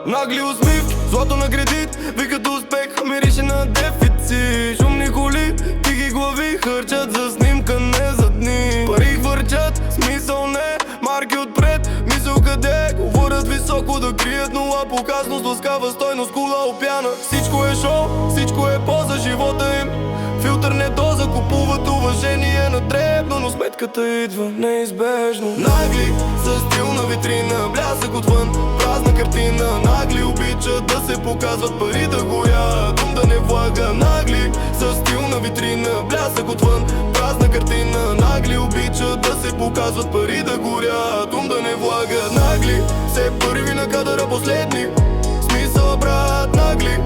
Нагли усмивки, злато на кредит, викат успех, мирише на дефицит. Шумни коли, тихи глави, хърчат за снимка, не за дни. Пари хвърчат, смисъл не, марки отпред, мисъл къде. Говорят високо да крият нула, показност, ласкава стойност, кула опяна. Всичко е шоу, всичко е поза живота им. Филтър не доза, купуват уважение на дребно, но сметката идва неизбежно. Нагли, с стил на витрина, блясък отвън, празна картина. Нагли обичат да се показват, пари да горят, ум да не влага. Нагли, с стил на витрина, блясък отвън, празна картина. Нагли обичат да се показват, пари да горят, ум да не влага. Нагли, все първи на кадъра последни, смисъл брат. Нагли,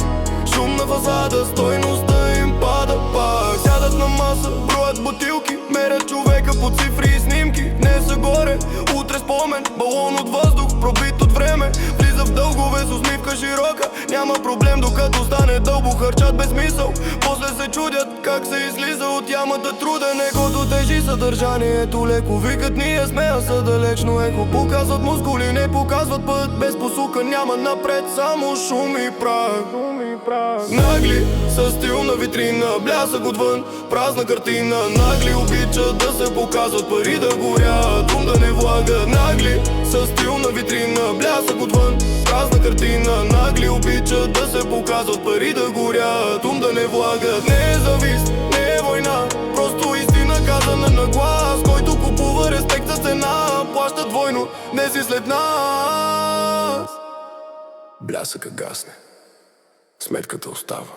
шум на фасада, стойността им пада пак. Сядат на маса, броят бутилки, мерят човека по цифри и снимки. Днес са горе, утре спомен, балон от въздух, пробит от време. Влиза в дългове с усмивка широка, няма проблем докато стане дълбо. Харчат без мисъл, после се чудят как се излиза от ямата. Труден егото тежи съдържанието леко. Викат ние сме, а са далечно ехо. Показват мускули, не показват път. Без посука няма напред, само шум и прах. Нагли, с стил на витрина, блясък отвън, празна картина. Нагли обичат да се показват, пари да горят, ум да не влага. Нагли, с стил на витрина, блясък отвън, празна картина. Нагли обичат да се показват, пари да горят, ум да не влагат. Не е завист, не е война, просто истина казана на глас. Който купува респект за цена, плаща двойно, не си след нас. Блясъка гасне, сметката остава.